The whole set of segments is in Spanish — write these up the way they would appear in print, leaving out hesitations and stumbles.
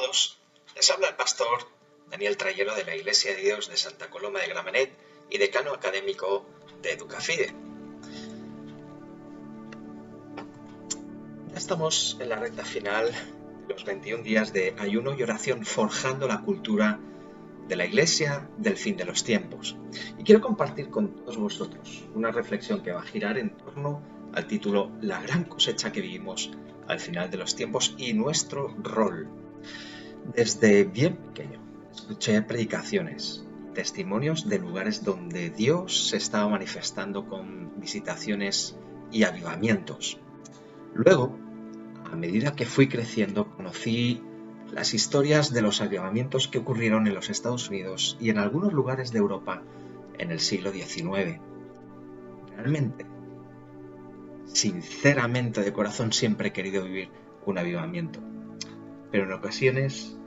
todos, les habla el pastor Daniel Trayero de la Iglesia de Dios de Santa Coloma de Gramenet y decano académico de Educafide. Ya estamos en la recta final de los 21 días de ayuno y oración forjando la cultura de la Iglesia del fin de los tiempos. Y quiero compartir con todos vosotros una reflexión que va a girar en torno al título La gran cosecha que vivimos al final de los tiempos y nuestro rol. Desde bien pequeño escuché predicaciones, testimonios de lugares donde Dios se estaba manifestando con visitaciones y avivamientos. Luego, a medida que fui creciendo, conocí las historias de los avivamientos que ocurrieron en los Estados Unidos y en algunos lugares de Europa en el siglo XIX. Realmente, sinceramente, de corazón siempre he querido vivir un avivamiento, pero en ocasiones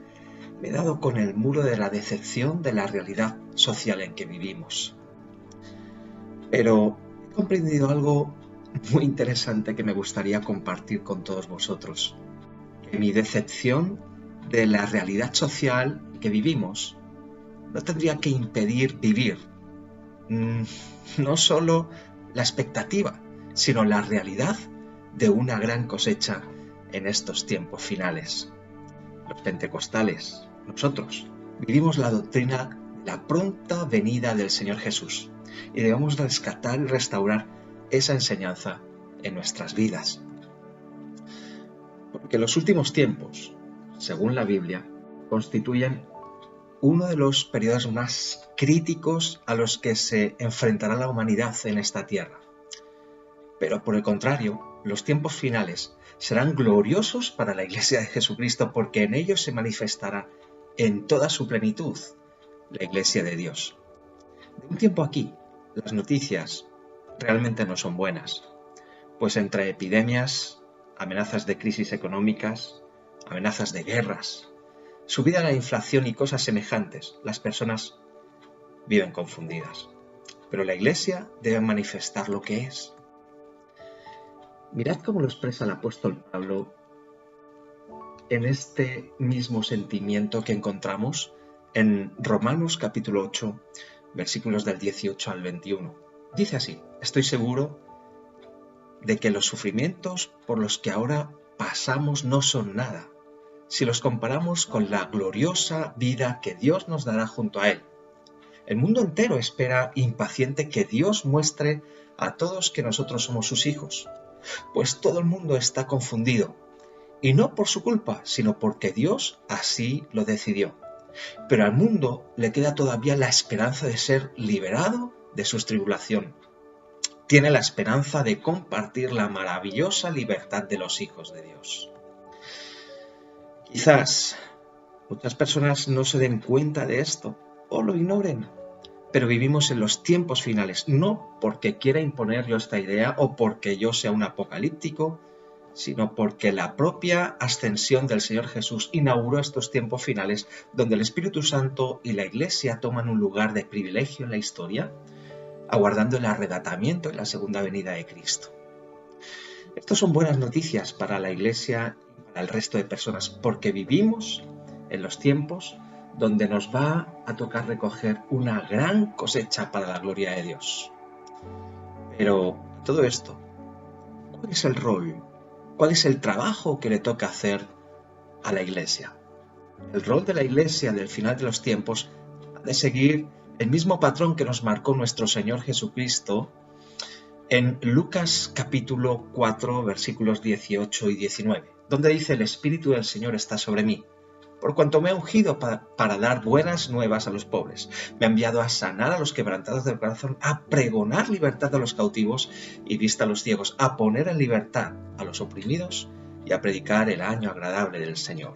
me he dado con el muro de la decepción de la realidad social en que vivimos. Pero he comprendido algo muy interesante que me gustaría compartir con todos vosotros, que mi decepción de la realidad social que vivimos no tendría que impedir vivir no solo la expectativa, sino la realidad de una gran cosecha en estos tiempos finales. Los pentecostales, nosotros, vivimos la doctrina de la pronta venida del Señor Jesús y debemos rescatar y restaurar esa enseñanza en nuestras vidas. Porque los últimos tiempos, según la Biblia, constituyen uno de los periodos más críticos a los que se enfrentará la humanidad en esta tierra. Pero por el contrario, los tiempos finales serán gloriosos para la Iglesia de Jesucristo porque en ellos se manifestará en toda su plenitud la Iglesia de Dios. De un tiempo aquí, las noticias realmente no son buenas, pues entre epidemias, amenazas de crisis económicas, amenazas de guerras, subida de la inflación y cosas semejantes, las personas viven confundidas. Pero la Iglesia debe manifestar lo que es. Mirad cómo lo expresa el apóstol Pablo en este mismo sentimiento que encontramos en Romanos capítulo 8, versículos del 18 al 21. Dice así: estoy seguro de que los sufrimientos por los que ahora pasamos no son nada, si los comparamos con la gloriosa vida que Dios nos dará junto a Él. El mundo entero espera impaciente que Dios muestre a todos que nosotros somos sus hijos, pues todo el mundo está confundido, y no por su culpa, sino porque Dios así lo decidió. Pero al mundo le queda todavía la esperanza de ser liberado de su tribulación. Tiene la esperanza de compartir la maravillosa libertad de los hijos de Dios. Quizás muchas personas no se den cuenta de esto o lo ignoren, pero vivimos en los tiempos finales, no porque quiera imponer yo esta idea o porque yo sea un apocalíptico, sino porque la propia ascensión del Señor Jesús inauguró estos tiempos finales donde el Espíritu Santo y la Iglesia toman un lugar de privilegio en la historia, aguardando el arrebatamiento en la segunda venida de Cristo. Estas son buenas noticias para la Iglesia y para el resto de personas, porque vivimos en los tiempos donde nos va a tocar recoger una gran cosecha para la gloria de Dios. Pero todo esto, ¿cuál es el rol? ¿Cuál es el trabajo que le toca hacer a la Iglesia? El rol de la Iglesia del final de los tiempos ha de seguir el mismo patrón que nos marcó nuestro Señor Jesucristo en Lucas capítulo 4, versículos 18 y 19, donde dice: el Espíritu del Señor está sobre mí, por cuanto me ha ungido para dar buenas nuevas a los pobres. Me ha enviado a sanar a los quebrantados del corazón, a pregonar libertad a los cautivos y vista a los ciegos, a poner en libertad a los oprimidos y a predicar el año agradable del Señor.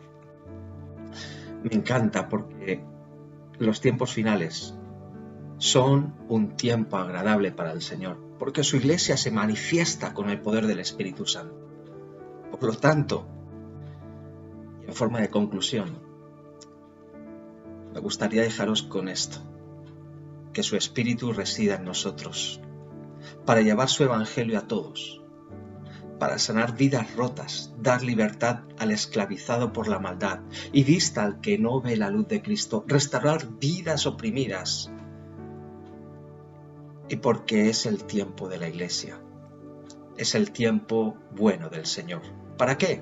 Me encanta porque los tiempos finales son un tiempo agradable para el Señor, porque su Iglesia se manifiesta con el poder del Espíritu Santo. Por lo tanto, y en forma de conclusión, me gustaría dejaros con esto: que su Espíritu resida en nosotros, para llevar su Evangelio a todos, para sanar vidas rotas, dar libertad al esclavizado por la maldad y vista al que no ve la luz de Cristo, restaurar vidas oprimidas. Y porque es el tiempo de la Iglesia, es el tiempo bueno del Señor. ¿Para qué?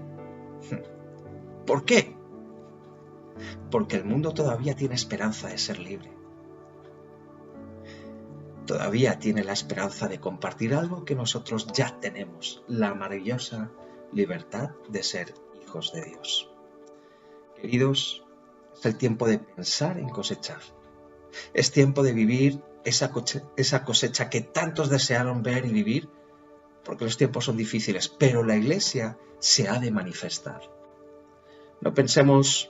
¿Por qué? Porque el mundo todavía tiene esperanza de ser libre. Todavía tiene la esperanza de compartir algo que nosotros ya tenemos, la maravillosa libertad de ser hijos de Dios. Queridos, es el tiempo de pensar en cosechar. Es tiempo de vivir esa cosecha que tantos desearon ver y vivir, porque los tiempos son difíciles, pero la Iglesia se ha de manifestar. No pensemos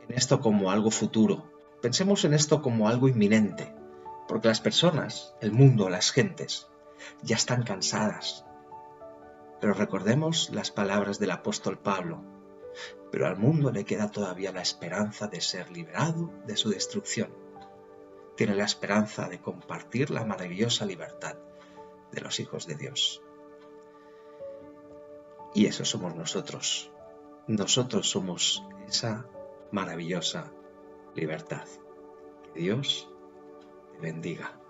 en esto como algo futuro, pensemos en esto como algo inminente, porque las personas, el mundo, las gentes, ya están cansadas. Pero recordemos las palabras del apóstol Pablo, pero al mundo le queda todavía la esperanza de ser liberado de su destrucción. Tiene la esperanza de compartir la maravillosa libertad de los hijos de Dios. Y eso somos nosotros. Nosotros somos esa maravillosa libertad. Que Dios te bendiga.